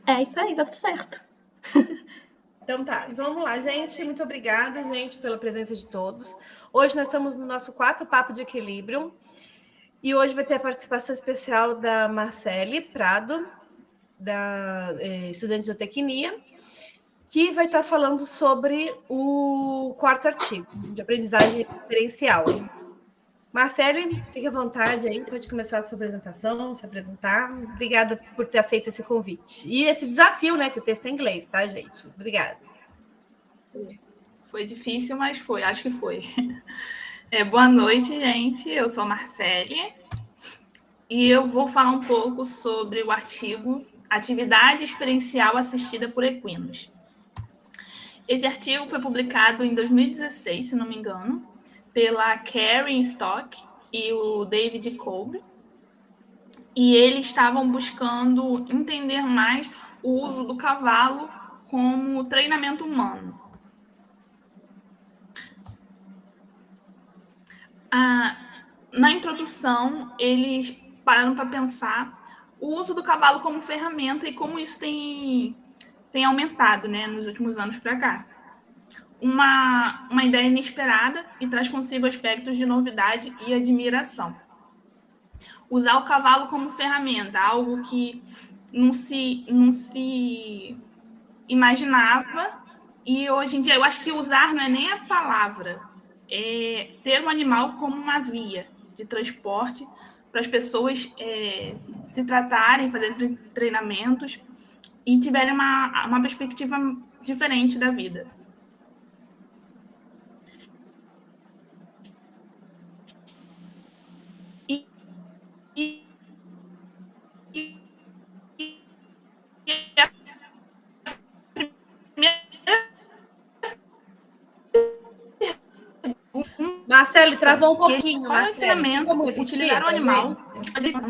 É isso aí, tá tudo certo. Então tá, então vamos lá, gente. Muito obrigada, gente, pela presença de todos. Hoje nós estamos no nosso quarto Papo de Equilíbrio. E hoje vai ter a participação especial da Marcele Prado, estudante de zootecnia, que vai estar falando sobre o quarto artigo de aprendizagem experiencial. Marcele, fique à vontade aí, pode começar a sua apresentação, se apresentar. Obrigada por ter aceito esse convite. E esse desafio, né, que o texto é em inglês, tá, gente? Obrigada. Foi difícil, mas foi, acho que foi. Boa noite, gente. Eu sou a Marcele e eu vou falar um pouco sobre o artigo Atividade Experiencial Assistida por Equinos. Esse artigo foi publicado em 2016, se não me engano, pela Karen Stock e o David Kolb. E eles estavam buscando entender mais o uso do cavalo como treinamento humano. Na introdução, eles pararam para pensar o uso do cavalo como ferramenta e como isso tem aumentado, né, nos últimos anos para cá. Uma ideia inesperada e traz consigo aspectos de novidade e admiração. Usar o cavalo como ferramenta, algo que não se imaginava, e hoje em dia eu acho que usar não é nem a palavra, é ter um animal como uma via de transporte para as pessoas se tratarem, fazerem treinamentos e tiverem uma perspectiva diferente da vida. Marcele, travou um pouquinho, Qual é o Marcele. Tem ensinamento? como repetir Utilizar o pra animal. gente?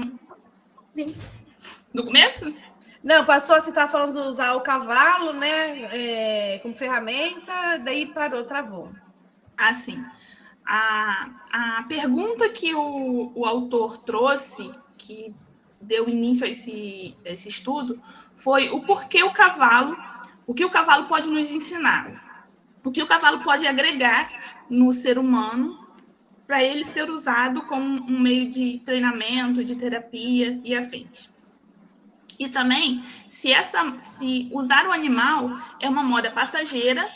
Sim. Do começo? Não, passou, você estava falando de usar o cavalo, né, como ferramenta, daí parou, travou. Assim, a pergunta que o autor trouxe, que deu início a esse estudo, foi o porquê o que o cavalo pode nos ensinar, o que o cavalo pode agregar no ser humano para ele ser usado como um meio de treinamento, de terapia e afins. E também se usar o animal é uma moda passageira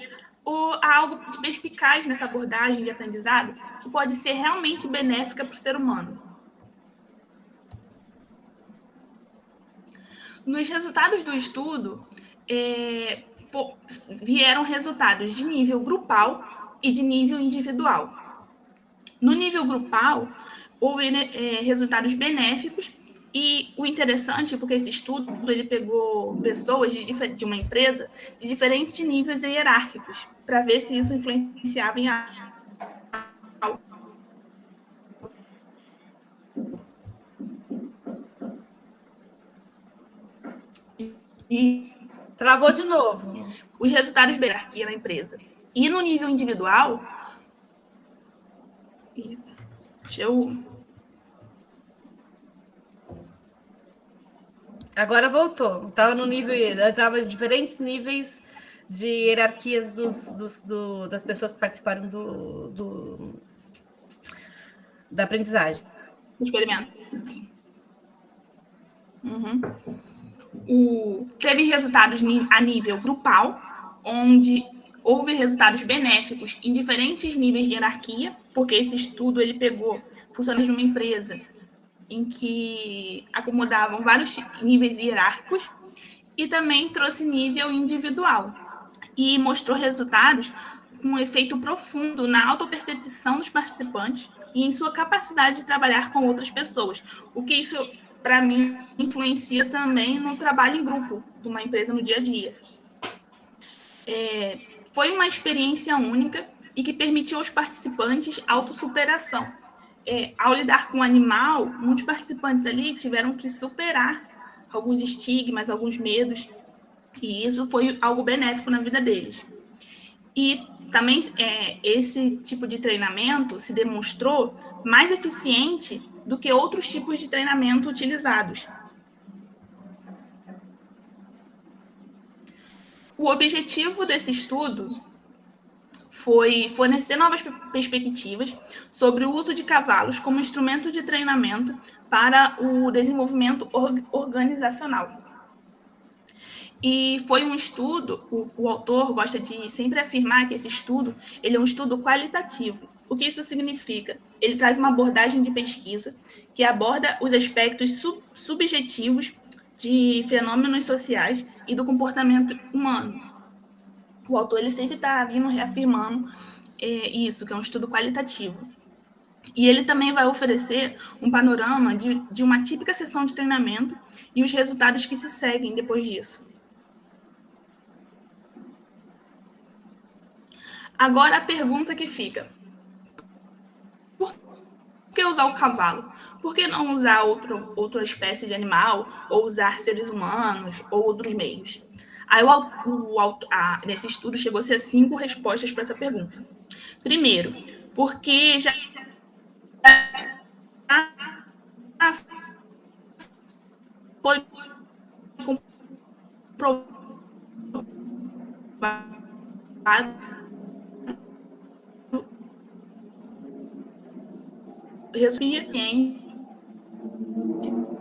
ou há algo de perspicaz nessa abordagem de aprendizado que pode ser realmente benéfica para o ser humano. Nos resultados do estudo, vieram resultados de nível grupal e de nível individual. No nível grupal, houve resultados benéficos. E o interessante, porque esse estudo ele pegou pessoas de uma empresa de diferentes níveis hierárquicos, para ver se isso influenciava em algo. E travou de novo. Os resultados da hierarquia na empresa. E no nível individual, Agora voltou. Estava no nível, estava em diferentes níveis de hierarquias das pessoas que participaram da aprendizagem. Experimento. Teve resultados a nível grupal, onde houve resultados benéficos em diferentes níveis de hierarquia, porque esse estudo ele pegou funcionários de uma empresa em que acomodavam vários níveis hierárquicos, e também trouxe nível individual, e mostrou resultados com um efeito profundo na autopercepção dos participantes e em sua capacidade de trabalhar com outras pessoas, o que isso, para mim, influencia também no trabalho em grupo de uma empresa no dia a dia. Foi uma experiência única e que permitiu aos participantes autossuperação. Ao lidar com o animal, muitos participantes ali tiveram que superar alguns estigmas, alguns medos, e isso foi algo benéfico na vida deles. E também esse tipo de treinamento se demonstrou mais eficiente do que outros tipos de treinamento utilizados. O objetivo desse estudo foi fornecer novas perspectivas sobre o uso de cavalos como instrumento de treinamento para o desenvolvimento organizacional. E foi um estudo, o autor gosta de sempre afirmar que esse estudo ele é um estudo qualitativo. O que isso significa? Ele traz uma abordagem de pesquisa que aborda os aspectos subjetivos de fenômenos sociais e do comportamento humano. O autor ele sempre está vindo reafirmando isso, que é um estudo qualitativo. E ele também vai oferecer um panorama de uma típica sessão de treinamento e os resultados que se seguem depois disso. Agora a pergunta que fica: por que usar o cavalo? Por que não usar outra espécie de animal, ou usar seres humanos, ou outros meios? Aí nesse estudo chegou-se a 5 respostas para essa pergunta. Primeiro, porque já foi comprovado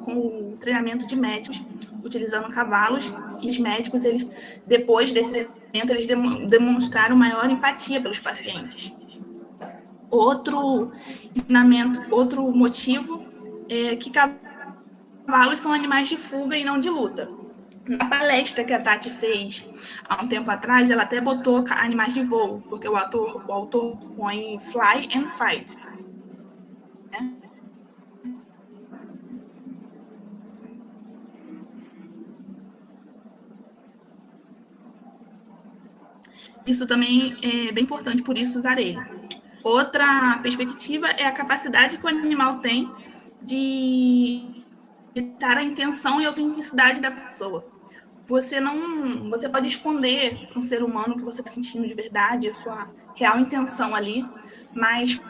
com o treinamento de médicos, utilizando cavalos, e os médicos, eles, depois desse treinamento, eles demonstraram maior empatia pelos pacientes. Outro ensinamento, outro motivo é que cavalos são animais de fuga e não de luta. Na palestra que a Tati fez há um tempo atrás, ela até botou animais de voo, porque o autor põe fly and fight. Isso também é bem importante, por isso usar ele. Outra perspectiva é a capacidade que o animal tem de detectar a intenção e a autenticidade da pessoa. Você pode esconder para um ser humano o que você está sentindo de verdade, a sua real intenção ali, mas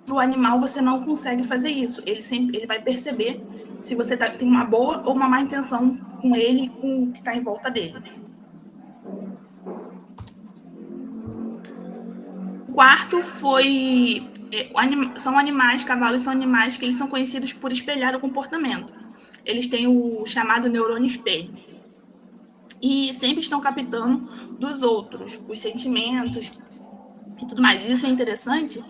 para o animal você não consegue fazer isso. Ele vai perceber se você tem uma boa ou uma má intenção com ele e com o que está em volta dele. O quarto foi... são animais, cavalos são animais que eles são conhecidos por espelhar o comportamento. Eles têm o chamado neurônio espelho. E sempre estão captando dos outros, os sentimentos e tudo mais. Isso é interessante.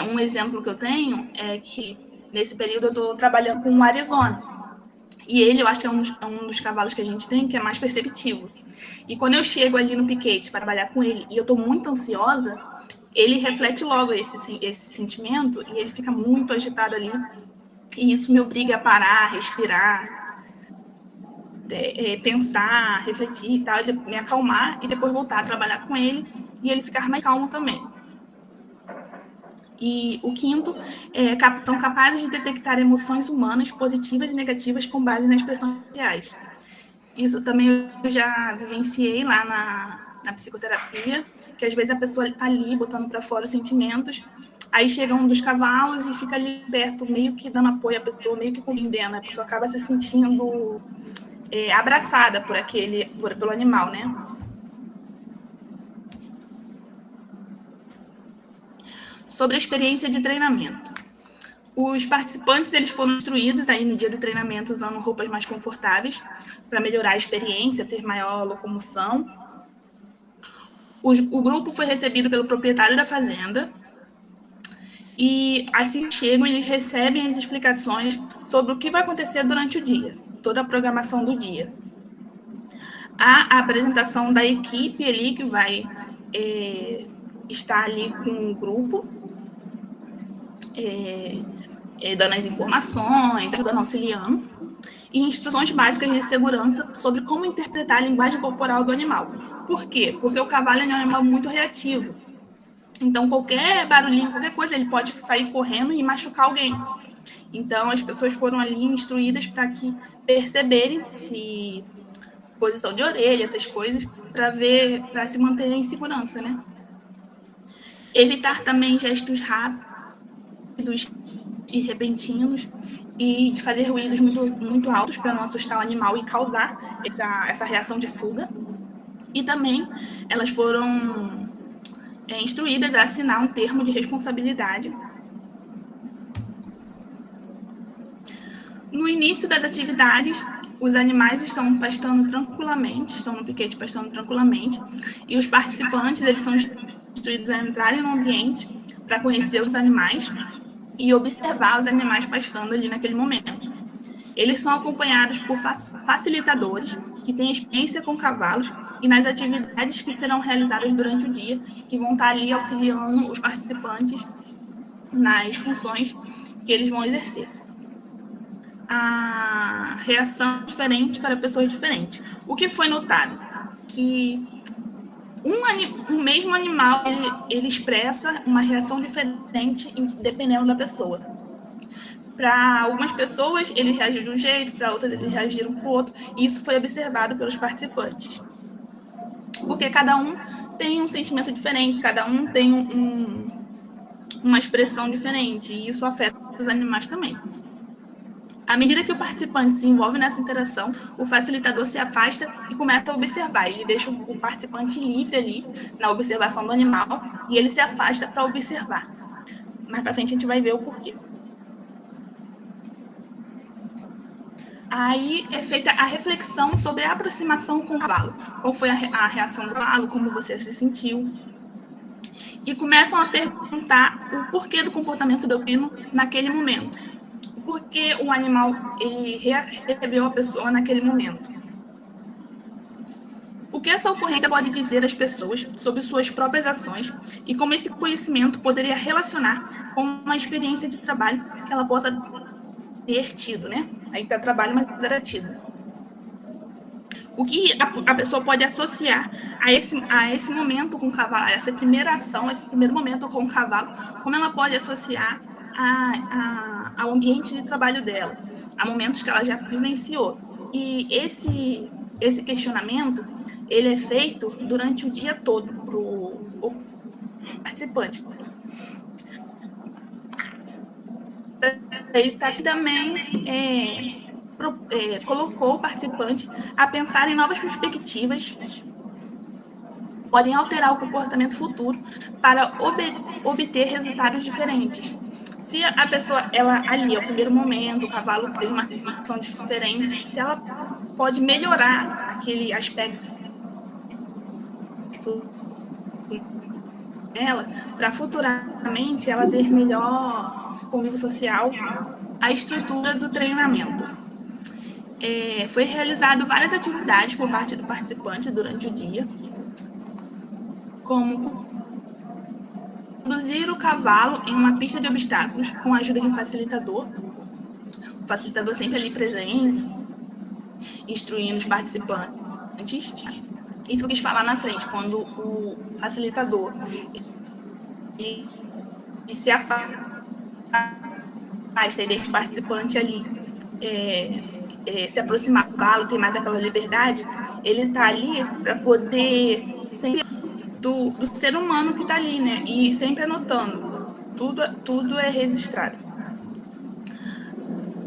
Um exemplo que eu tenho é que, nesse período, eu estou trabalhando com o Arizona. E ele, eu acho que é um dos cavalos que a gente tem que é mais perceptivo. E quando eu chego ali no piquete para trabalhar com ele e eu estou muito ansiosa, ele reflete logo esse sentimento e ele fica muito agitado ali. E isso me obriga a parar, respirar, pensar, refletir e tal, me acalmar e depois voltar a trabalhar com ele e ele ficar mais calmo também. E o quinto, são capazes de detectar emoções humanas positivas e negativas com base nas expressões faciais. Isso também eu já vivenciei lá na psicoterapia, que às vezes a pessoa está ali botando para fora os sentimentos, aí chega um dos cavalos e fica ali perto, meio que dando apoio à pessoa, meio que compreendendo, a pessoa acaba se sentindo abraçada pelo animal, né? Sobre a experiência de treinamento. Os participantes eles foram instruídos aí no dia do treinamento usando roupas mais confortáveis para melhorar a experiência, ter maior locomoção. O grupo foi recebido pelo proprietário da fazenda e assim que chegam eles recebem as explicações sobre o que vai acontecer durante o dia, toda a programação do dia. Há a apresentação da equipe ali que vai estar ali com o grupo, dando as informações, ajudando, auxiliando, e instruções básicas de segurança sobre como interpretar a linguagem corporal do animal. Por quê? Porque o cavalo é um animal muito reativo. Então, qualquer barulhinho, qualquer coisa, ele pode sair correndo e machucar alguém. Então, as pessoas foram ali instruídas para que perceberem se posição de orelha, essas coisas, para se manter em segurança, né? Evitar também gestos rápidos e repentinos e de fazer ruídos muito altos para não assustar o animal e causar essa reação de fuga. E também elas foram instruídas a assinar um termo de responsabilidade. No início das atividades, os animais estão pastando tranquilamente, estão no piquete pastando tranquilamente, e os participantes eles são instruídos a entrarem no ambiente para conhecer os animais e observar os animais pastando ali naquele momento. Eles são acompanhados por facilitadores que têm experiência com cavalos e nas atividades que serão realizadas durante o dia, que vão estar ali auxiliando os participantes nas funções que eles vão exercer. A reação diferente para pessoas diferentes. O que foi notado? Que um mesmo animal ele expressa uma reação diferente dependendo da pessoa. Para algumas pessoas, ele reagiu de um jeito, para outras, eles reagiram para o outro, e isso foi observado pelos participantes. Porque cada um tem um sentimento diferente, cada um tem uma expressão diferente, e isso afeta os animais também. À medida que o participante se envolve nessa interação, o facilitador se afasta e começa a observar. Ele deixa o participante livre ali na observação do animal e ele se afasta para observar. Mais para frente a gente vai ver o porquê. Aí é feita a reflexão sobre a aproximação com o cavalo. Qual foi a reação do cavalo, como você se sentiu. E começam a perguntar o porquê do comportamento do equino naquele momento. Por que o animal ele recebeu a pessoa naquele momento. O que essa ocorrência pode dizer às pessoas sobre suas próprias ações e como esse conhecimento poderia relacionar com uma experiência de trabalho que ela possa ter tido, né? Aí está trabalho, mas era tido. O que a pessoa pode associar a esse momento com o cavalo, a essa primeira ação, esse primeiro momento com o cavalo, como ela pode associar ao ambiente de trabalho dela, a momentos que ela já vivenciou. E esse questionamento, ele é feito durante o dia todo para o participante. Ele também colocou o participante a pensar em novas perspectivas, podem alterar o comportamento futuro para obter resultados diferentes. Se a pessoa, ela ali, ao primeiro momento, o cavalo fez uma ação diferente, se ela pode melhorar aquele aspecto dela, para futuramente ela ter melhor convívio social, a estrutura do treinamento. Foi realizado várias atividades por parte do participante durante o dia, como conduzir o cavalo em uma pista de obstáculos com a ajuda de um facilitador. O facilitador sempre ali presente, instruindo os participantes. Isso que eu quis falar na frente, quando o facilitador ele se afasta e deixa o participante ali se aproximar do cavalo, tem mais aquela liberdade, ele está ali para poder sempre do ser humano que está ali, né? E sempre anotando. Tudo é registrado.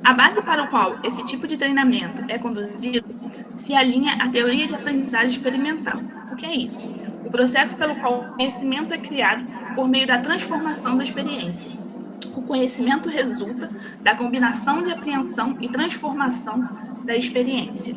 A base para o qual esse tipo de treinamento é conduzido se alinha à teoria de aprendizagem experimental. O que é isso? O processo pelo qual o conhecimento é criado por meio da transformação da experiência. O conhecimento resulta da combinação de apreensão e transformação da experiência.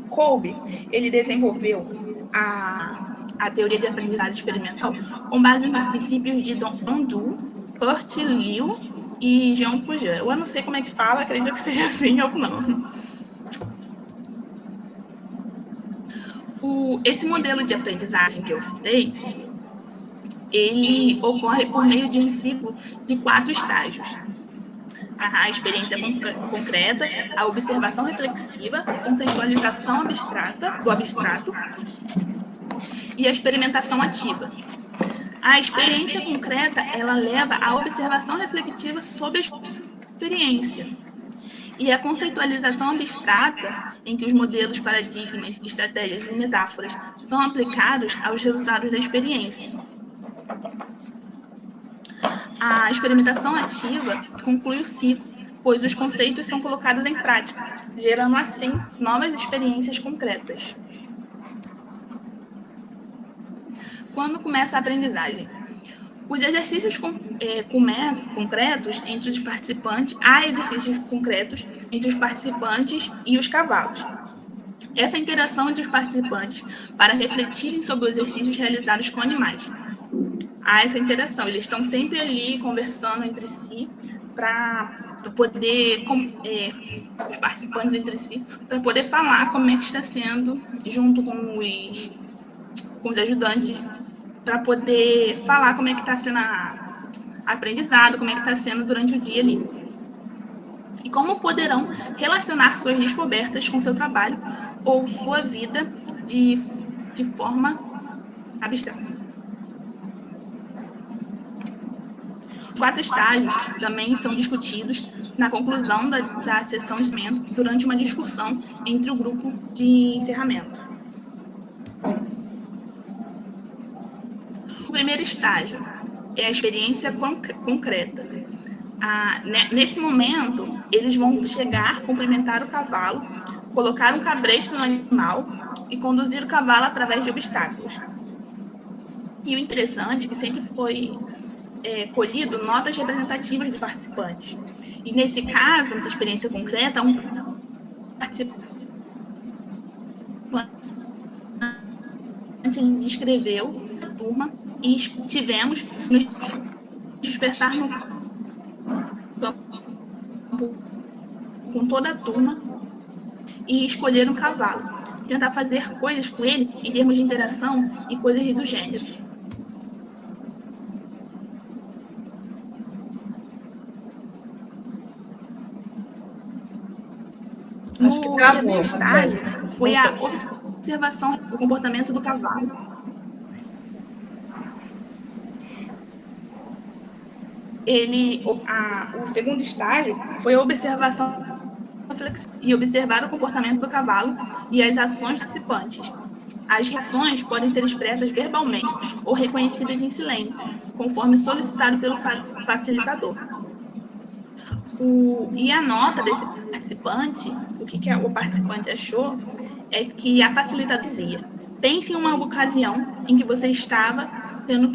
Kolbe, ele desenvolveu a teoria de aprendizagem experimental com base nos princípios de Dondu, Kurt Liu e Jean Piaget. Eu não sei como é que fala, acredito que seja assim ou não. Esse modelo de aprendizagem que eu citei, ele ocorre por meio de um ciclo de 4 estágios. A experiência concreta, a observação reflexiva, a conceitualização do abstrato e a experimentação ativa. A experiência concreta, ela leva à observação reflexiva sobre a experiência. E a conceitualização abstrata, em que os modelos, paradigmas, estratégias e metáforas são aplicados aos resultados da experiência. A experimentação ativa conclui o ciclo, pois os conceitos são colocados em prática, gerando assim novas experiências concretas. Quando começa a aprendizagem? Os exercícios concretos entre os participantes, há exercícios concretos entre os participantes e os cavalos. Essa interação entre os participantes para refletirem sobre os exercícios realizados com animais. Há essa interação, eles estão sempre ali conversando entre si para poder, os participantes entre si, para poder falar como é que está sendo, junto com os ajudantes, para poder falar como é que está sendo aprendizado, como é que está sendo durante o dia ali. E como poderão relacionar suas descobertas com seu trabalho ou sua vida de forma abstrata. Os 4 estágios também são discutidos na conclusão da sessão de encerramento durante uma discussão entre o grupo de encerramento. O primeiro estágio é a experiência concreta. Nesse momento, eles vão chegar, cumprimentar o cavalo, colocar um cabresto no animal e conduzir o cavalo através de obstáculos. E o interessante é que sempre foi colhido notas representativas dos participantes. E nesse caso, nessa experiência concreta, um participante descreveu a turma e tivemos nos dispersar no campo com toda a turma e escolher um cavalo. Tentar fazer coisas com ele em termos de interação e coisas do gênero. No segundo estágio foi a observação do comportamento do cavalo. O segundo estágio foi a observação e observar o comportamento do cavalo e as ações dos participantes. As reações podem ser expressas verbalmente ou reconhecidas em silêncio, conforme solicitado pelo facilitador. E a nota desse participante, o que o participante achou, é que a facilitadora dizia: pense em uma ocasião em que você estava tendo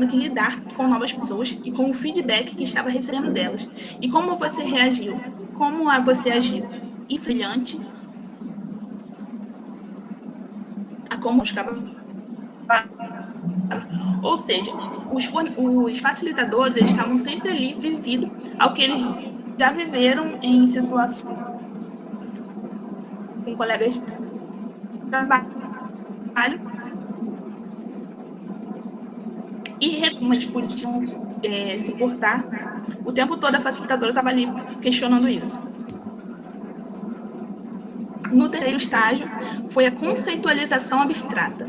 que lidar com novas pessoas e com o feedback que estava recebendo delas. E como você reagiu? Como você agiu? Isso é brilhante. Como os cavalos. Ou seja, os facilitadores eles estavam sempre ali devido ao que eles já viveram em situações com colegas de trabalho e como eles podiam se portar. O tempo todo a facilitadora estava ali questionando isso. No terceiro estágio foi a conceitualização abstrata.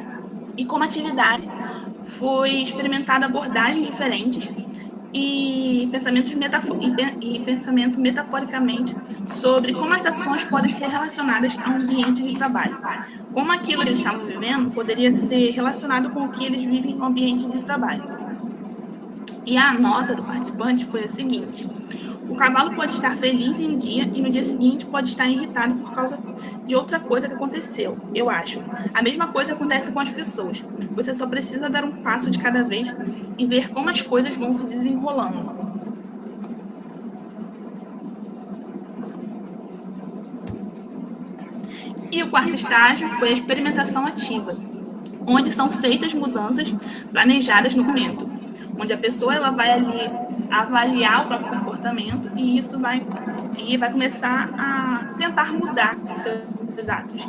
E como atividade foi experimentada abordagens diferentes e pensamento metaforicamente sobre como as ações podem ser relacionadas a um ambiente de trabalho. Como aquilo que eles estavam vivendo poderia ser relacionado com o que eles vivem no ambiente de trabalho. E a nota do participante foi a seguinte: o cavalo pode estar feliz em um dia e no dia seguinte pode estar irritado por causa de outra coisa que aconteceu, eu acho. A mesma coisa acontece com as pessoas. Você só precisa dar um passo de cada vez e ver como as coisas vão se desenrolando. E o quarto estágio foi a experimentação ativa, onde são feitas mudanças planejadas no momento, onde a pessoa ela vai ali avaliar o próprio comportamento e isso vai começar a tentar mudar os seus atos.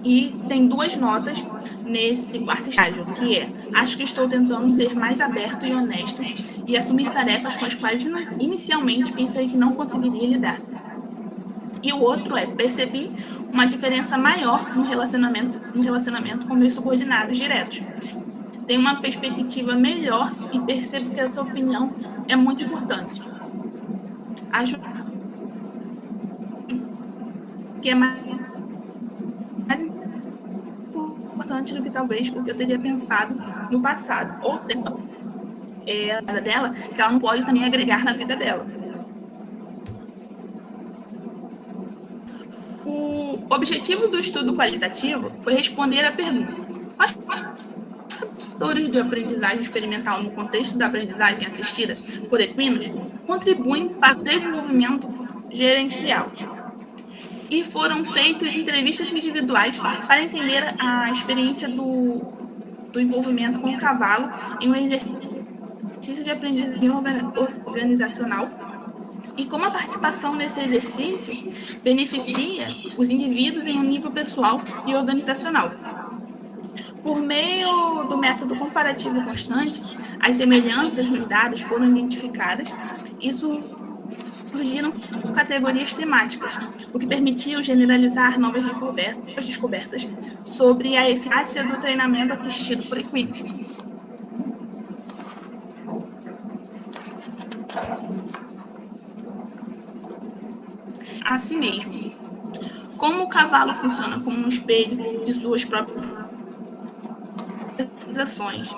E tem 2 notas nesse quarto estágio, que é: acho que estou tentando ser mais aberto e honesto e assumir tarefas com as quais inicialmente pensei que não conseguiria lidar. E o outro é: percebi uma diferença maior no relacionamento com meus subordinados diretos. Tenho uma perspectiva melhor e percebo que essa opinião é muito importante. Acho que é mais importante do que talvez o que eu teria pensado no passado. Ou seja, dela que ela não pode também agregar na vida dela. O objetivo do estudo qualitativo foi responder à pergunta: quais fatores de aprendizagem experimental no contexto da aprendizagem assistida por equinos contribuem para o desenvolvimento gerencial? E foram feitas entrevistas individuais para entender a experiência do envolvimento com o cavalo em um exercício de aprendizagem organizacional e como a participação nesse exercício beneficia os indivíduos em um nível pessoal e organizacional. Por meio do método comparativo constante, as semelhanças nos dados foram identificadas e surgiram categorias temáticas, o que permitiu generalizar novas descobertas sobre a eficácia do treinamento assistido por equinos. Assim mesmo, como o cavalo funciona como um espelho de suas próprias ações.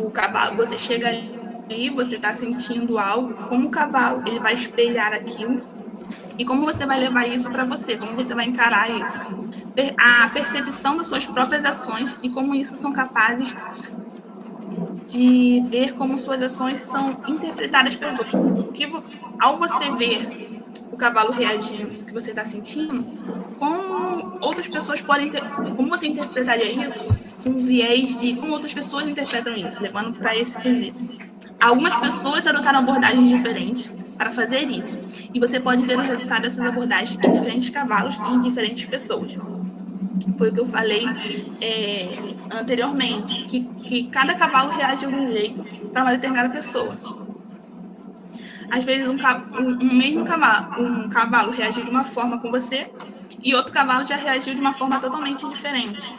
O cavalo, você chega ali, você está sentindo algo, como o cavalo ele vai espelhar aquilo e como você vai levar isso para você, como você vai encarar isso. A percepção das suas próprias ações e como isso são capazes de ver como suas ações são interpretadas pelos outros. Porque ao você ver o cavalo reagindo, o que você está sentindo, como outras pessoas podem como você interpretaria isso? Um viés de como outras pessoas interpretam isso, levando para esse quesito. Algumas pessoas adotaram abordagens diferentes para fazer isso, e você pode ver o resultado dessas abordagens em diferentes cavalos e em diferentes pessoas. Foi o que eu falei anteriormente, que cada cavalo reage de um jeito para uma determinada pessoa. Às vezes um cavalo reagiu de uma forma com você e outro cavalo já reagiu de uma forma totalmente diferente.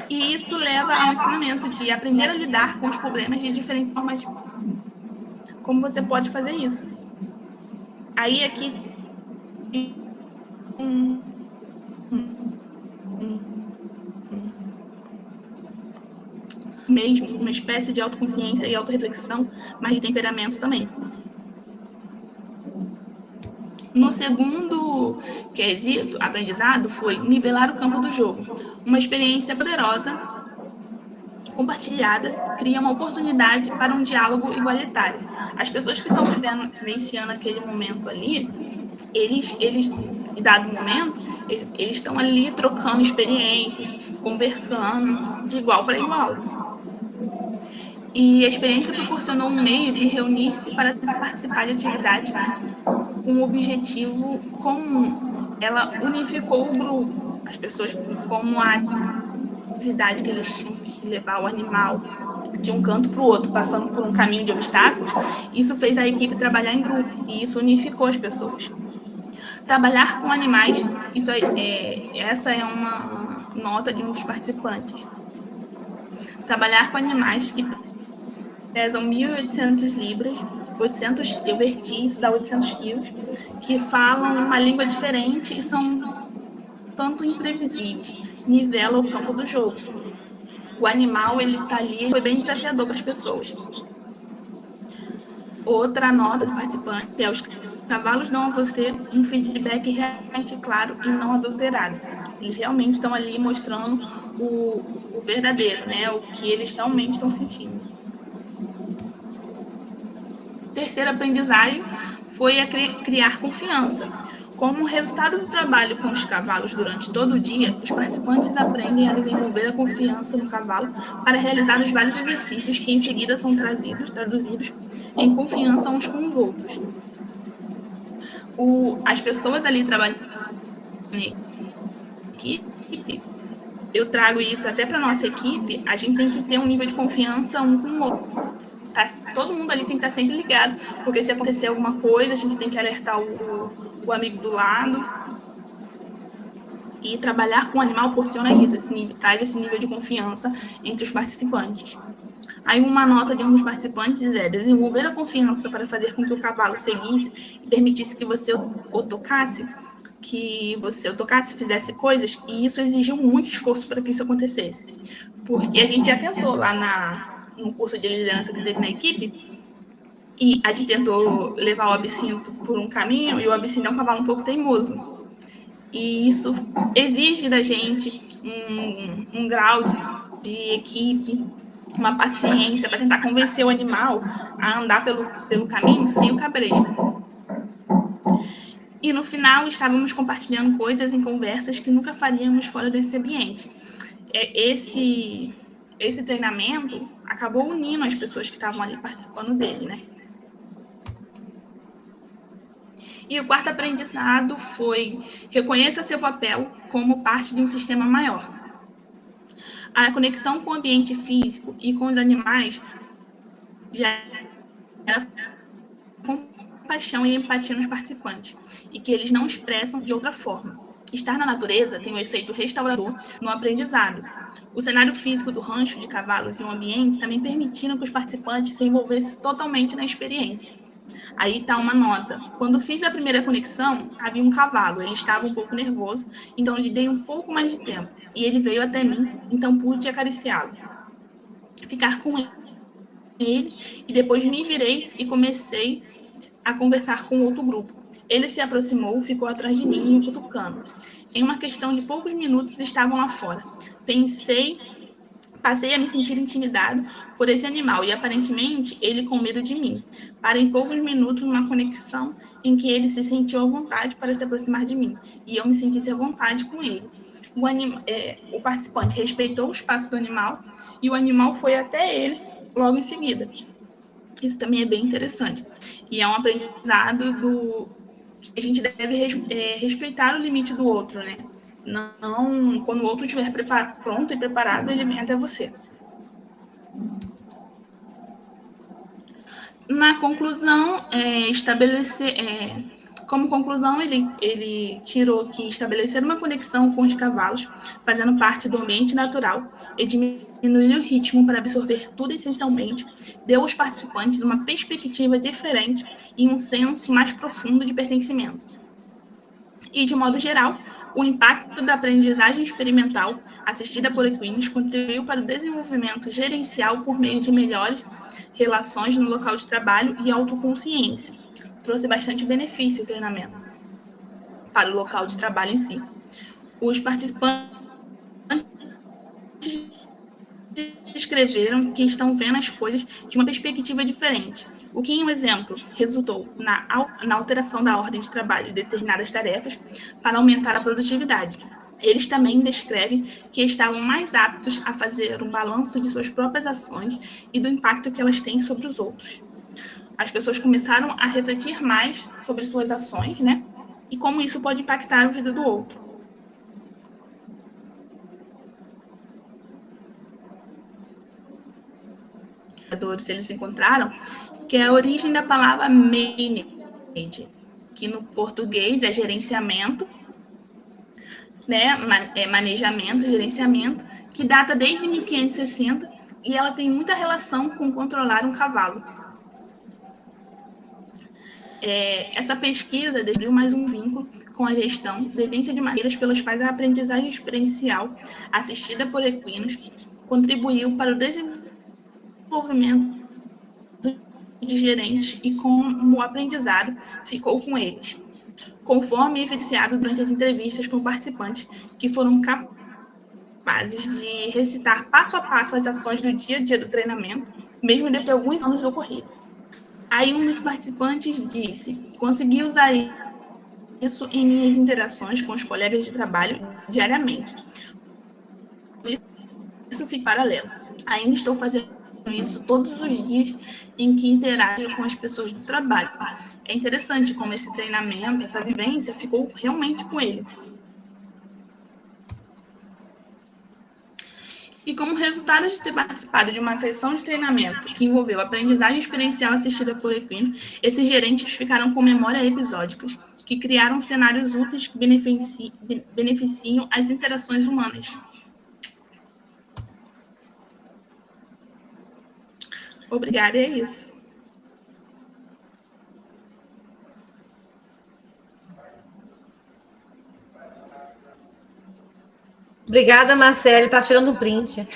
E isso leva ao ensinamento de aprender a lidar com os problemas de diferentes formas. Como você pode fazer isso? Aí aqui mesmo uma espécie de autoconsciência e autorreflexão, mas de temperamento também. No segundo quesito, aprendizado, foi nivelar o campo do jogo. Uma experiência poderosa, compartilhada, cria uma oportunidade para um diálogo igualitário. As pessoas que estão vivenciando aquele momento ali, eles em dado momento, eles estão ali trocando experiências, conversando de igual para igual. E a experiência proporcionou um meio de reunir-se para participar de atividades com um objetivo comum. Ela unificou o grupo, as pessoas, como a atividade que eles tinham que levar o animal de um canto para o outro, passando por um caminho de obstáculos. Isso fez a equipe trabalhar em grupo e isso unificou as pessoas. Trabalhar com animais, essa é uma nota de um dos participantes. Trabalhar com animais que pesam 1.800 libras, 800, eu verti, isso dá 800 quilos, que falam uma língua diferente e são tanto imprevisíveis, nivela o campo do jogo. O animal, ele tá ali, foi bem desafiador para as pessoas. Outra nota do participante é: os cavalos dão a você um feedback realmente claro e não adulterado. Eles realmente estão ali mostrando o verdadeiro, né? O que eles realmente estão sentindo. Terceira aprendizagem foi a criar confiança. Como resultado do trabalho com os cavalos durante todo o dia, os participantes aprendem a desenvolver a confiança no cavalo para realizar os vários exercícios que em seguida são traduzidos em confiança uns com os outros. As pessoas ali trabalhando em equipe, eu trago isso até para a nossa equipe, a gente tem que ter um nível de confiança um com o outro. Todo mundo ali tem que estar sempre ligado, porque se acontecer alguma coisa, a gente tem que alertar o amigo do lado. E trabalhar com o animal proporciona isso, traz esse nível de confiança entre os participantes. Aí uma nota de um dos participantes é: desenvolver a confiança para fazer com que o cavalo seguisse e permitisse que você o tocasse, fizesse coisas, e isso exigiu muito esforço para que isso acontecesse. Porque a gente já tentou lá no curso de liderança que teve na equipe, E a gente tentou levar o absinto por um caminho, e o absinto é um cavalo um pouco teimoso. E isso exige da gente um grau de equipe, uma paciência para tentar convencer o animal a andar pelo caminho sem o cabresto. E no final estávamos compartilhando coisas em conversas que nunca faríamos fora desse ambiente. Esse treinamento acabou unindo as pessoas que estavam ali participando dele, né? E o quarto aprendizado foi: reconheça seu papel como parte de um sistema maior. A conexão com o ambiente físico e com os animais gera compaixão e empatia nos participantes, e que eles não expressam de outra forma. Estar na natureza tem um efeito restaurador no aprendizado. O cenário físico do rancho de cavalos e o ambiente também permitiram que os participantes se envolvessem totalmente na experiência. Aí está uma nota. Quando fiz a primeira conexão, havia um cavalo. Ele estava um pouco nervoso, então lhe dei um pouco mais de tempo. E ele veio até mim, então pude acariciá-lo. Ficar com ele, e depois me virei e comecei a conversar com outro grupo. Ele se aproximou, ficou atrás de mim, me cutucando. Em uma questão de poucos minutos, estavam lá fora. Passei a me sentir intimidado por esse animal e, aparentemente, ele com medo de mim. Para em poucos minutos, uma conexão em que ele se sentiu à vontade para se aproximar de mim e eu me sentisse à vontade com ele. O participante respeitou o espaço do animal e o animal foi até ele logo em seguida. Isso também é bem interessante. E é um aprendizado que a gente deve respeitar o limite do outro, né? Não, quando o outro estiver pronto e preparado, ele vem até você. Na conclusão, como conclusão, ele tirou que estabelecer uma conexão com os cavalos, fazendo parte do ambiente natural, e diminuir o ritmo para absorver tudo essencialmente, deu aos participantes uma perspectiva diferente e um senso mais profundo de pertencimento. E, de modo geral, o impacto da aprendizagem experimental assistida por equinos contribuiu para o desenvolvimento gerencial por meio de melhores relações no local de trabalho e autoconsciência. Trouxe bastante benefício o treinamento para o local de trabalho em si. Os participantes descreveram que estão vendo as coisas de uma perspectiva diferente, o que, em um exemplo, resultou na alteração da ordem de trabalho de determinadas tarefas para aumentar a produtividade. Eles também descrevem que estavam mais aptos a fazer um balanço de suas próprias ações e do impacto que elas têm sobre os outros. As pessoas começaram a refletir mais sobre suas ações, né? E como isso pode impactar a vida do outro. Eles encontraram que é a origem da palavra manage, que no português é gerenciamento, né? Manejamento, gerenciamento, que data desde 1560 e ela tem muita relação com controlar um cavalo. Essa pesquisa descobriu mais um vínculo com a gestão, devência de maneiras pelas quais a aprendizagem experiencial assistida por equinos contribuiu para o desenvolvimento de gerentes e como o aprendizado ficou com eles, conforme evidenciado durante as entrevistas com participantes que foram capazes de recitar passo a passo as ações do dia a dia do treinamento, mesmo depois de alguns anos do ocorrido. Aí um dos participantes disse: consegui usar isso em minhas interações com os colegas de trabalho diariamente. Isso fica paralelo. Ainda estou fazendo isso todos os dias em que interajo com as pessoas do trabalho. É interessante como esse treinamento, essa vivência ficou realmente com ele. E como resultado de ter participado de uma sessão de treinamento que envolveu aprendizagem experiencial assistida por equino, esses gerentes ficaram com memória episódicas, que criaram cenários úteis que beneficiam as interações humanas. Obrigada, é isso. Obrigada, Marcele. Tá tirando um print.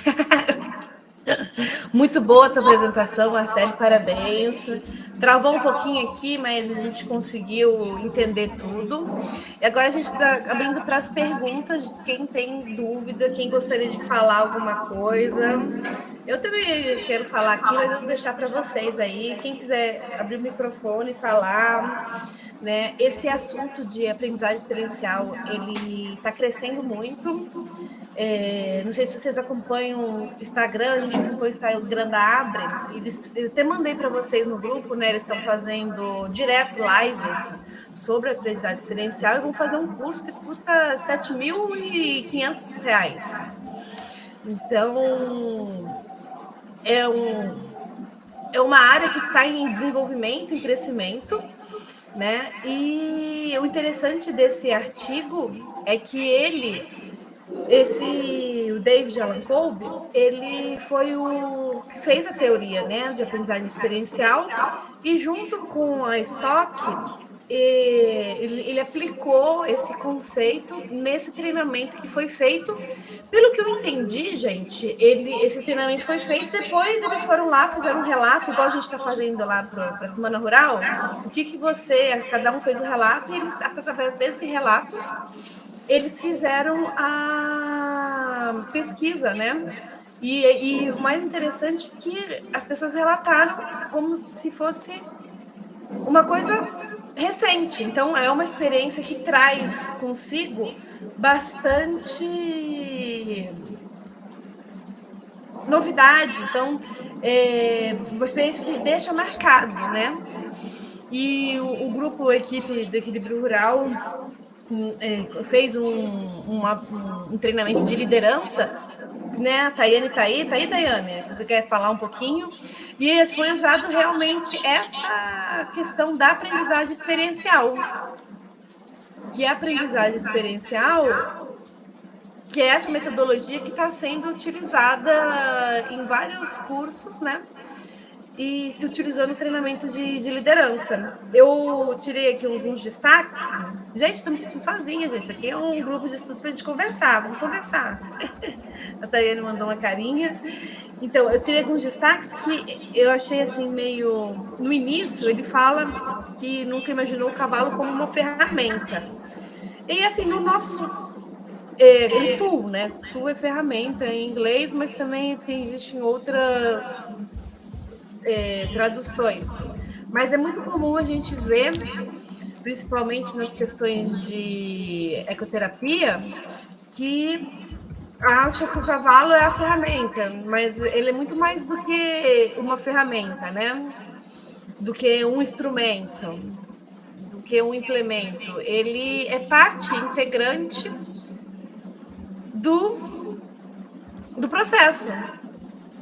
Muito boa a tua apresentação, Marcelo, parabéns. Travou um pouquinho aqui, mas a gente conseguiu entender tudo. E agora a gente está abrindo para as perguntas de quem tem dúvida, quem gostaria de falar alguma coisa. Eu também quero falar aqui, mas eu vou deixar para vocês aí. Quem quiser abrir o microfone e falar, né? Esse assunto de aprendizagem experiencial, ele está crescendo muito. Não sei se vocês acompanham o Instagram, a gente acompanha o Instagram da Abre. Eu até mandei para vocês no grupo, né? Eles estão fazendo direto lives sobre aprendizagem experiencial e vão fazer um curso que custa R$7.500. Então, é uma área que está em desenvolvimento, em crescimento, né? E o interessante desse artigo é que o David Allan Kolbe, ele foi o que fez a teoria, né, de aprendizagem experiencial, e junto com a Stock, ele aplicou esse conceito nesse treinamento que foi feito. Pelo que eu entendi, gente, esse treinamento foi feito, depois eles foram lá, fizeram um relato, igual a gente está fazendo lá para a Semana Rural, cada um fez um relato, e eles, através desse relato, eles fizeram a pesquisa, né? E o mais interessante é que as pessoas relataram como se fosse uma coisa recente. Então, é uma experiência que traz consigo bastante novidade. Então, uma experiência que deixa marcado, né? E o grupo, a equipe do Equilíbrio Rural fez um treinamento de liderança, né? A Tayane tá aí, Tayane? Você quer falar um pouquinho? E foi usado realmente essa questão da aprendizagem experiencial. Que a aprendizagem experiencial, que é essa metodologia que está sendo utilizada em vários cursos, né? E utilizando o treinamento de liderança. Eu tirei aqui alguns destaques. Gente, estou me sentindo sozinha, gente. Isso aqui é um grupo de estudo para a gente conversar. Vamos conversar. A Tayane mandou uma carinha. Então, eu tirei alguns destaques que eu achei assim meio... No início, ele fala que nunca imaginou o cavalo como uma ferramenta. E assim, no nosso... ele tool, né? Tool é ferramenta em inglês, mas também existem outras traduções. Mas é muito comum a gente ver, principalmente nas questões de ecoterapia, que acha que o cavalo é a ferramenta, mas ele é muito mais do que uma ferramenta, né? Do que um instrumento, do que um implemento. Ele é parte integrante do processo,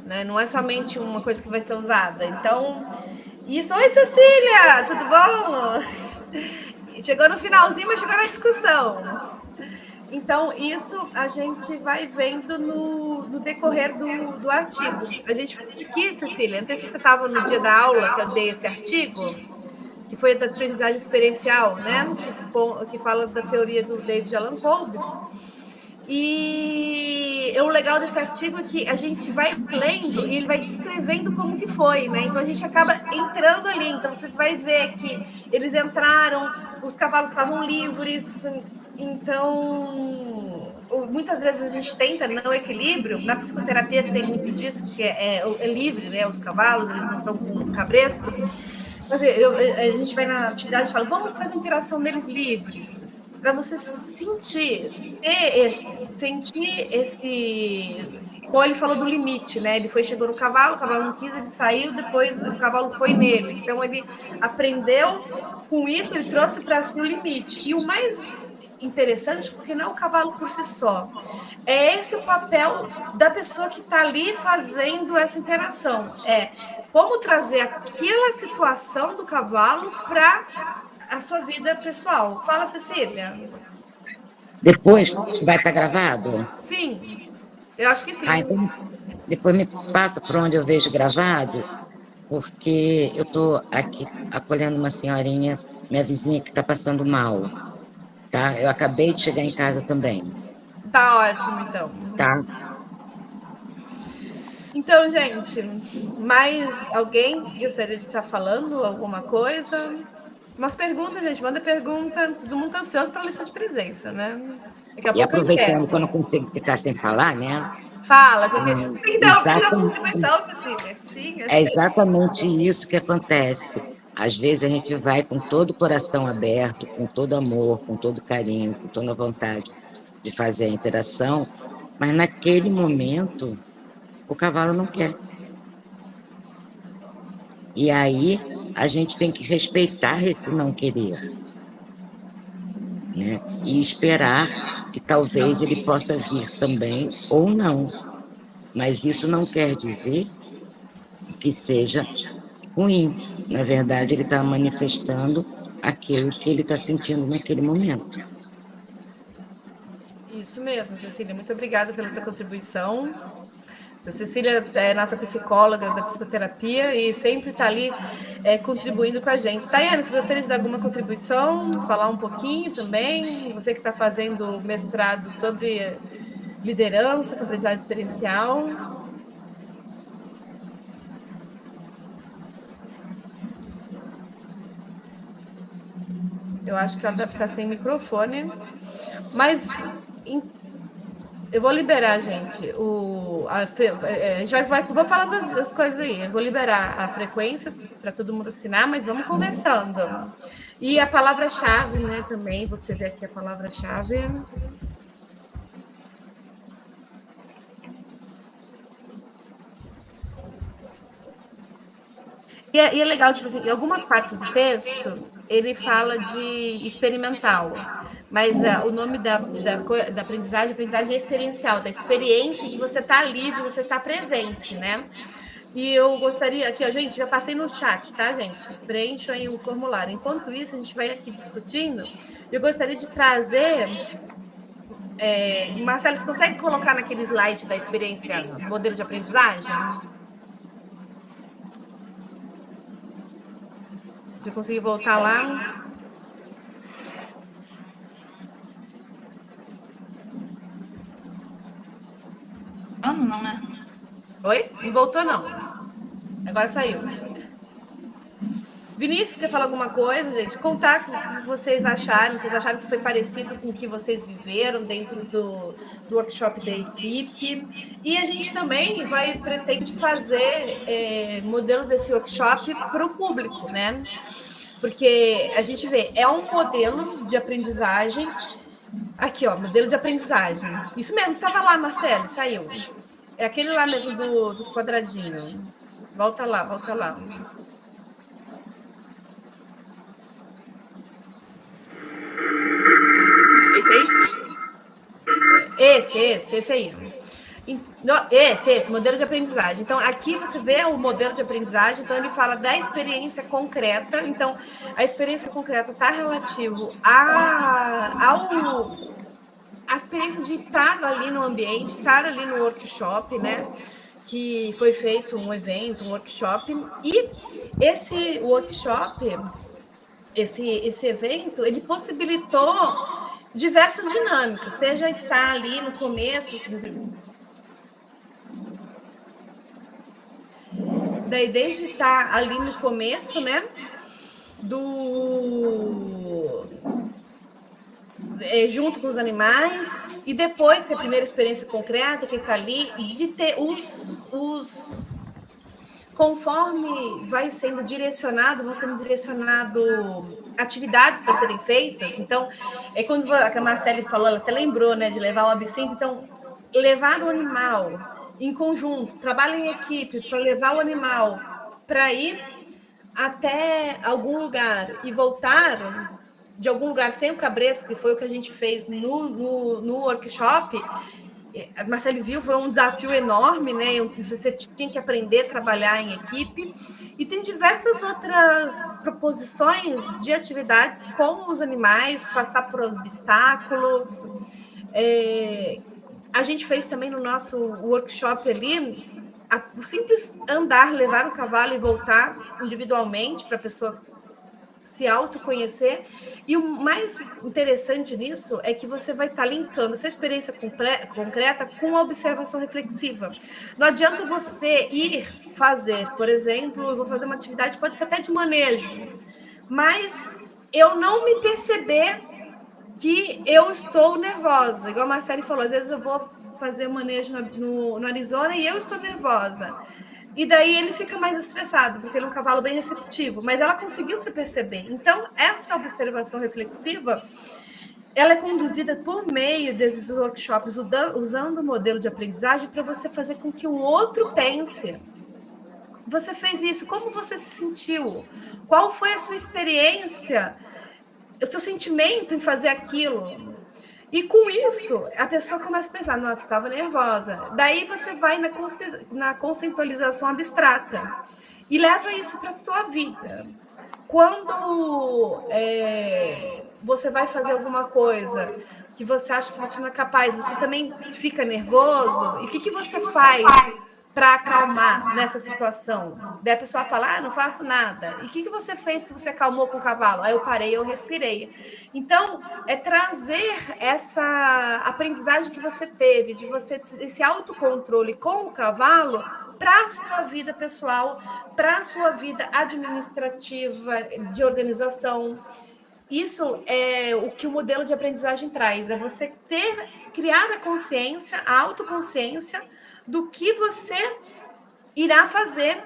né? Não é somente uma coisa que vai ser usada. Então, isso... Oi, Cecília! Tudo bom? Chegou no finalzinho, mas chegou na discussão. Então, isso a gente vai vendo no decorrer do artigo. A gente aqui, Cecília, não sei se você estava no dia da aula que eu dei esse artigo, que foi da aprendizagem experiencial, né? Que fala da teoria do David Allan Kolbe. E o legal desse artigo é que a gente vai lendo e ele vai descrevendo como que foi, né? Então a gente acaba entrando ali. Então você vai ver que eles entraram, os cavalos estavam livres. Então, muitas vezes a gente tenta não equilíbrio. Na psicoterapia tem muito disso, porque é livre, né? Os cavalos, eles não estão com o cabresto. Mas a gente vai na atividade e fala, vamos fazer interação deles livres, para você sentir esse... Como ele falou do limite, né? Ele chegou no cavalo, o cavalo não quis, ele saiu, depois o cavalo foi nele. Então, ele aprendeu com isso, ele trouxe para si o limite. E o mais interessante, porque não é o cavalo por si só, é esse o papel da pessoa que está ali fazendo essa interação. Como trazer aquela situação do cavalo para a sua vida pessoal. Fala, Cecília. Depois vai estar gravado? Sim, eu acho que sim. Então, depois me passa por onde eu vejo gravado, porque eu estou aqui acolhendo uma senhorinha, minha vizinha, que está passando mal. Tá? Eu acabei de chegar em casa também. Tá ótimo, então. Tá. Então, gente, mais alguém que gostaria de estar falando alguma coisa? Umas perguntas, gente, manda pergunta. Todo mundo tá ansioso para a lista de presença, né? Daqui a E pouco eu aproveitando que eu encerro. não consigo ficar sem falar, né? Fala, Cecília. Tem que dar uma Exatamente, contribuição, Cecília. Sim, eu é sei. exatamente isso que acontece. Às vezes a gente vai com todo o coração aberto, com todo amor, com todo carinho, com toda a vontade de fazer a interação, mas naquele momento o cavalo não quer. E aí a gente tem que respeitar esse não querer, né? E esperar que talvez ele possa vir também ou não. Mas isso não quer dizer que seja ruim. Na verdade, ele está manifestando aquilo que ele está sentindo naquele momento. Isso mesmo, Cecília. Muito obrigada pela sua contribuição. A Cecília é nossa psicóloga da psicoterapia e sempre está ali contribuindo com a gente. Tayane, você gostaria de dar alguma contribuição? Falar um pouquinho também? Você que está fazendo mestrado sobre liderança, com aprendizagem experiencial. Eu acho que ela deve estar sem microfone. Mas eu vou liberar, gente. A gente vou falar das coisas aí. Eu vou liberar a frequência para todo mundo assinar, mas vamos conversando. E a palavra-chave, né? Também, vou escrever aqui a palavra-chave. E é legal, tipo, em algumas partes do texto, ele fala de experimental, mas o nome da aprendizagem é experiencial, da experiência de você estar ali, de você estar presente, né? E eu gostaria, aqui, ó, gente, já passei no chat, tá, gente? Preencho aí o formulário. Enquanto isso, a gente vai aqui discutindo. Eu gostaria de trazer. Marcelo, você consegue colocar naquele slide da experiência, modelo de aprendizagem? Se eu conseguir voltar lá. Não, né? Oi? Não voltou, não. Agora saiu. Vinícius, quer falar alguma coisa, gente? Contar o que vocês acharam. Vocês acharam que foi parecido com o que vocês viveram dentro do workshop da equipe? E a gente também pretende fazer modelos desse workshop para o público, né? Porque a gente vê, é um modelo de aprendizagem. Aqui, ó, modelo de aprendizagem. Isso mesmo, estava lá, Marcelo, saiu. É aquele lá mesmo do quadradinho. Volta lá, volta lá. Esse aí. Esse, modelo de aprendizagem. Então, aqui você vê o modelo de aprendizagem, então ele fala da experiência concreta. Então, a experiência concreta está relativo à experiência de estar ali no ambiente, estar ali no workshop, né? Que foi feito um evento, um workshop. E esse workshop, esse evento, ele possibilitou diversas dinâmicas, seja estar ali no começo, daí desde estar ali no começo, né, junto com os animais, e depois ter a primeira experiência concreta, que está ali, de ter conforme vão sendo direcionadas atividades para serem feitas. Então, quando a Marcele falou, ela até lembrou, né, de levar o absinto. Então, levar o animal em conjunto, trabalho em equipe para levar o animal para ir até algum lugar e voltar de algum lugar sem o cabresto, que foi o que a gente fez no workshop. A Marcele viu, foi um desafio enorme, né? Você tinha que aprender a trabalhar em equipe. E tem diversas outras proposições de atividades com os animais, passar por obstáculos. A gente fez também no nosso workshop ali, o simples andar, levar o cavalo e voltar individualmente para a pessoa se autoconhecer. E o mais interessante nisso é que você vai estar linkando essa experiência concreta com a observação reflexiva. Não adianta você ir fazer, por exemplo, eu vou fazer uma atividade, pode ser até de manejo, mas eu não me perceber que eu estou nervosa. Igual a Marcele falou, às vezes eu vou fazer manejo no Arizona e eu estou nervosa. E daí ele fica mais estressado, porque ele é um cavalo bem receptivo, mas ela conseguiu se perceber. Então, essa observação reflexiva, ela é conduzida por meio desses workshops, usando o modelo de aprendizagem para você fazer com que o outro pense. Você fez isso, como você se sentiu? Qual foi a sua experiência, o seu sentimento em fazer aquilo? E com isso, a pessoa começa a pensar, nossa, estava nervosa. Daí você vai na conceitualização abstrata e leva isso para a sua vida. Quando você vai fazer alguma coisa que você acha que você não é capaz, você também fica nervoso? E o que você faz para acalmar nessa situação? Daí a pessoa fala, não faço nada. E o que você fez que você acalmou com o cavalo? Aí eu parei, eu respirei. Então, é trazer essa aprendizagem que você teve, de você esse autocontrole com o cavalo para a sua vida pessoal, para a sua vida administrativa, de organização. Isso é o que o modelo de aprendizagem traz, é você criar a consciência, a autoconsciência do que você irá fazer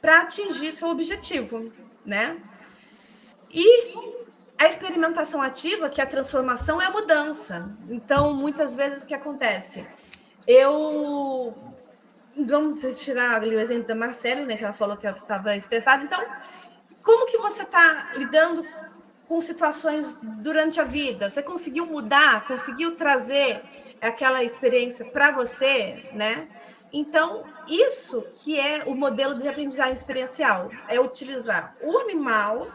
para atingir seu objetivo, né? E a experimentação ativa, que é a transformação, é a mudança. Então, muitas vezes, o que acontece? Vamos tirar ali o exemplo da Marcele, né? Que ela falou que ela estava estressada. Então, como que você está lidando com situações durante a vida? Você conseguiu mudar? Conseguiu trazer aquela experiência para você, né? Então, isso que é o modelo de aprendizagem experiencial, é utilizar o animal,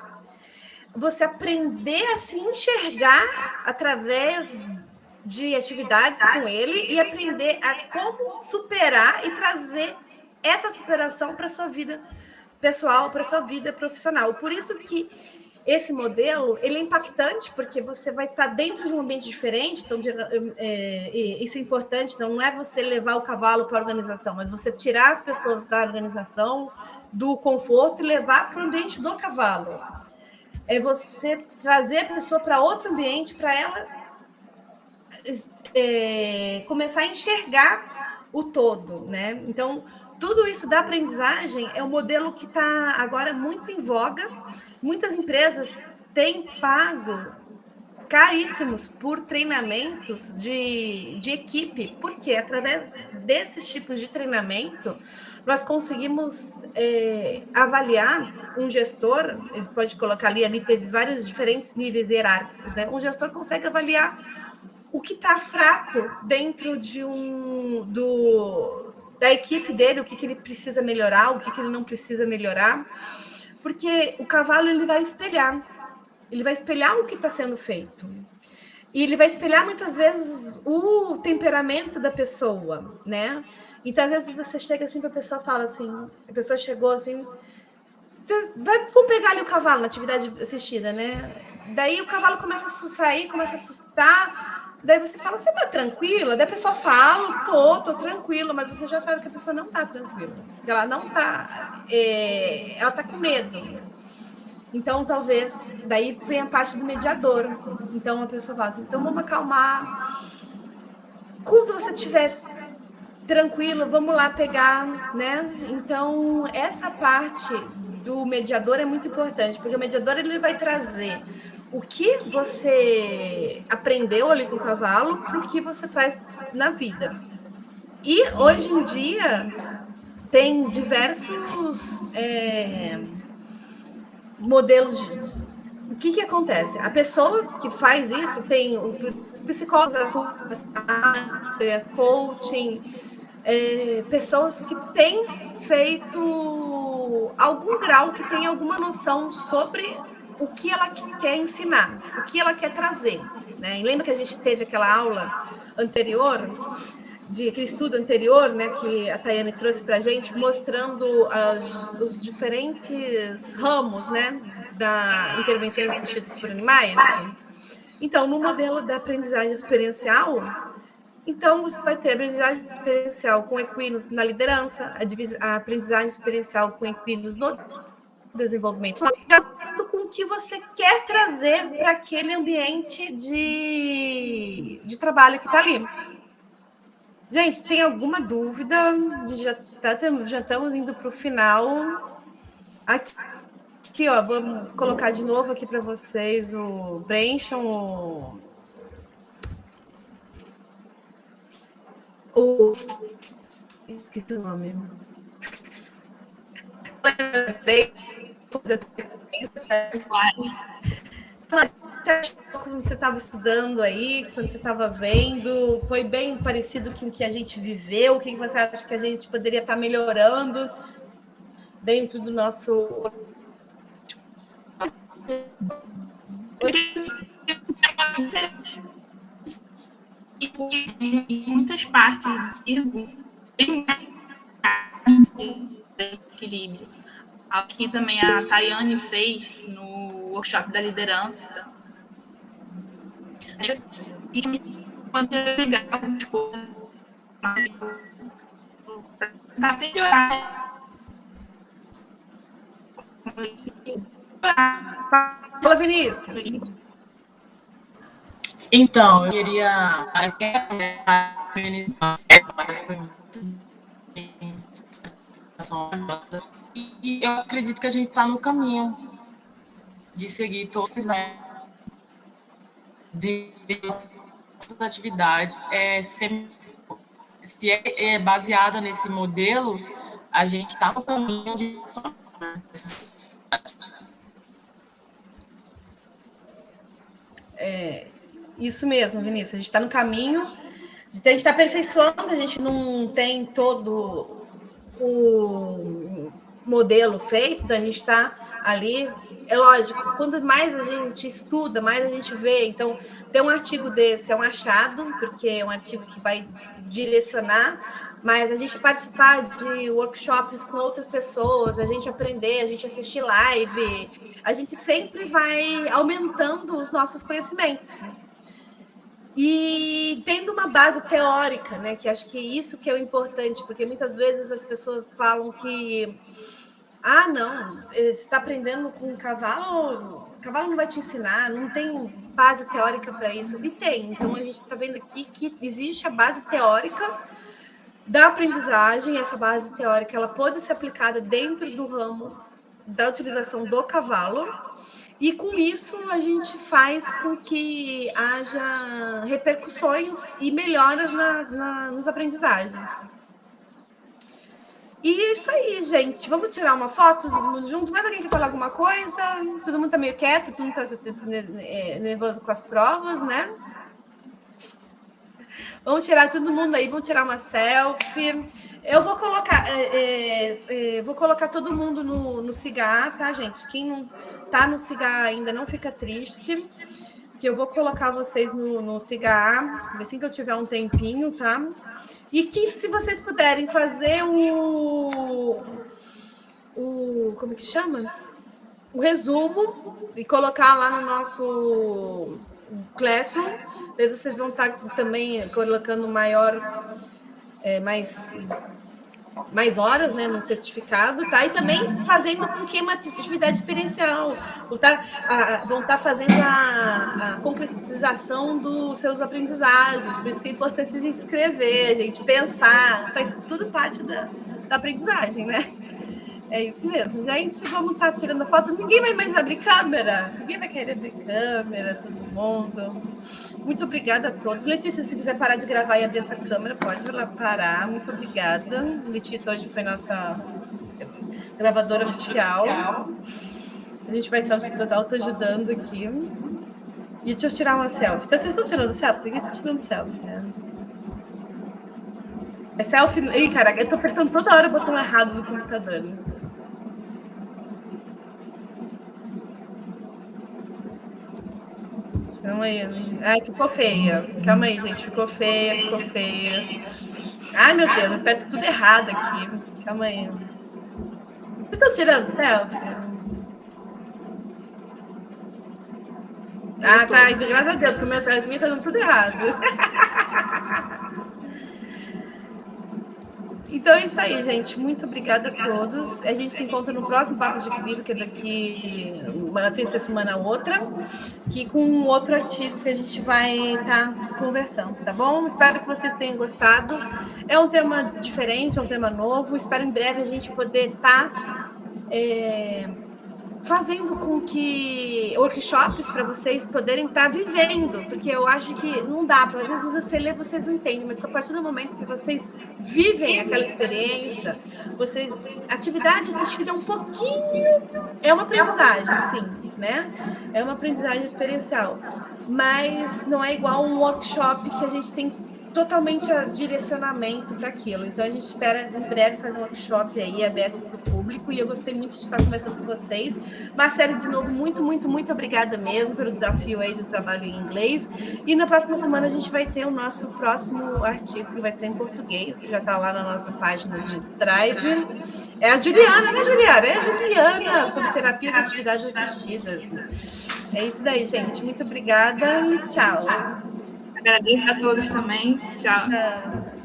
você aprender a se enxergar através de atividades com ele e aprender a como superar e trazer essa superação para a sua vida pessoal, para a sua vida profissional. Por isso que esse modelo, ele é impactante, porque você vai estar dentro de um ambiente diferente, então isso é importante, então não é você levar o cavalo para a organização, mas você tirar as pessoas da organização, do conforto e levar para o ambiente do cavalo. É você trazer a pessoa para outro ambiente, para ela começar a enxergar o todo, né? Então, tudo isso da aprendizagem é um modelo que está agora muito em voga. Muitas empresas têm pago caríssimos por treinamentos de equipe, porque através desses tipos de treinamento, nós conseguimos avaliar um gestor, ele pode colocar ali teve vários diferentes níveis hierárquicos, né? Um gestor consegue avaliar o que está fraco dentro da equipe dele, o que ele precisa melhorar, o que ele não precisa melhorar, porque o cavalo ele vai espelhar o que está sendo feito. E ele vai espelhar muitas vezes o temperamento da pessoa, né? Então, às vezes você chega assim para a pessoa, fala assim, a pessoa chegou assim, vamos pegar ali o cavalo na atividade assistida, né? Daí o cavalo começa a sair, começa a assustar. Daí você fala, você tá tranquila? Daí a pessoa fala, tô tranquila, mas você já sabe que a pessoa não tá tranquila. Ela não tá, ela tá com medo. Então, talvez, daí vem a parte do mediador. Então, a pessoa fala assim, então vamos acalmar. Quando você estiver tranquilo, vamos lá pegar, né? Então, essa parte do mediador é muito importante, porque o mediador ele vai trazer o que você aprendeu ali com o cavalo para o que você traz na vida. E hoje em dia tem diversos modelos o que acontece? A pessoa que faz isso tem o psicólogo, coaching, pessoas que têm feito algum grau, que tem alguma noção sobre o que ela quer ensinar, o que ela quer trazer, né? E lembra que a gente teve aquela aula anterior, aquele estudo anterior, né, que a Tayane trouxe para a gente, mostrando os diferentes ramos, né, da intervenções assistidas por animais? Então, no modelo da aprendizagem experiencial, então você vai ter a aprendizagem experiencial com equinos na liderança, a aprendizagem experiencial com equinos no desenvolvimento, de acordo com o que você quer trazer para aquele ambiente de trabalho que está ali. Gente, tem alguma dúvida? Já estamos indo para o final. Aqui, ó, vamos colocar de novo aqui para vocês o Brenchon, esqueci o nome. Quando você estava estudando aí, quando você estava vendo, foi bem parecido com o que a gente viveu? O que você acha que a gente poderia estar melhorando dentro do nosso... Em muitas partes tem equilíbrio. Aqui também a Tayane fez no workshop da liderança. Pode ser legal algumas coisas, mas tá sem orar. Fala, Vinícius. Então, eu queria e eu acredito que a gente está no caminho de seguir todas as atividades. Se é baseada nesse modelo, a gente está no caminho de... Isso mesmo, Vinícius. A gente está no caminho, a gente está aperfeiçoando, a gente não tem todo o modelo feito, então a gente está ali. É lógico, quando mais a gente estuda, mais a gente vê. Então, ter um artigo desse é um achado, porque é um artigo que vai direcionar, mas a gente participar de workshops com outras pessoas, a gente aprender, a gente assistir live, a gente sempre vai aumentando os nossos conhecimentos. E tendo uma base teórica, né? Que acho que isso que é o importante, porque muitas vezes as pessoas falam que não, você está aprendendo com um cavalo, o cavalo não vai te ensinar, não tem base teórica para isso. E tem, então a gente está vendo aqui que existe a base teórica da aprendizagem. Essa base teórica ela pode ser aplicada dentro do ramo da utilização do cavalo, e com isso a gente faz com que haja repercussões e melhoras nas aprendizagens. E é isso aí, gente. Vamos tirar uma foto todo mundo junto? Mais alguém quer falar alguma coisa? Todo mundo está meio quieto, todo mundo está nervoso com as provas, né? Vamos tirar todo mundo aí, vamos tirar uma selfie. Eu vou colocar todo mundo no Cigar, tá, gente? Quem não tá no Cigar ainda, não fica triste, que eu vou colocar vocês no Cigar assim que eu tiver um tempinho, tá? E que se vocês puderem fazer como que chama? O resumo e colocar lá no nosso Classroom, daí vocês vão estar também colocando mais horas, né, no certificado, tá? E também fazendo com que uma atividade experiencial, vão estar fazendo a concretização dos seus aprendizagens. Por isso que é importante a gente escrever, a gente pensar, faz tudo parte da aprendizagem, né? É isso mesmo, gente. Vamos estar tirando foto. Ninguém vai mais abrir câmera? Ninguém vai querer abrir câmera, todo mundo. Muito obrigada a todos. Letícia, se quiser parar de gravar e abrir essa câmera, pode ir lá parar. Muito obrigada. Letícia hoje foi nossa gravadora oficial. A gente vai estar auto-ajudando aqui. E deixa eu tirar uma selfie. Então, vocês estão tirando selfie? Ninguém está tirando selfie, né? É selfie... Ih, caraca, eu estou apertando toda hora o botão errado do computador. Calma aí. Ai, ficou feia. Calma aí, gente. Ficou feia. Ai, meu Deus, eu aperto tudo errado aqui. Calma aí. Vocês estão tirando selfie? Ah, tá. Graças a Deus, porque meu Cezinho tá dando tudo errado. Então é isso aí, gente. Muito obrigada a todos. A gente se encontra no próximo Papo de Equilíbrio, que é daqui uma semana a outra, que com um outro artigo que a gente vai estar conversando, tá bom? Espero que vocês tenham gostado. É um tema diferente, é um tema novo. Espero em breve a gente poder estar fazendo com que workshops para vocês poderem estar vivendo, porque eu acho que não dá para, às vezes você lê, vocês não entendem, mas a partir do momento que vocês vivem aquela experiência, atividade assistida é um pouquinho, é uma aprendizagem, sim, né? É uma aprendizagem experiencial, mas não é igual um workshop que a gente tem totalmente direcionamento para aquilo. Então a gente espera em breve fazer um workshop aí aberto para o público, e eu gostei muito de estar conversando com vocês. Marcelo, de novo, muito obrigada mesmo pelo desafio aí do trabalho em inglês. E na próxima semana a gente vai ter o nosso próximo artigo, que vai ser em português, que já está lá na nossa página do Drive. É a Juliana, né, Juliana? É a Juliana, sobre terapias e atividades assistidas. É isso daí, gente. Muito obrigada e tchau. Agradeço a todos também. Tchau. Tchau.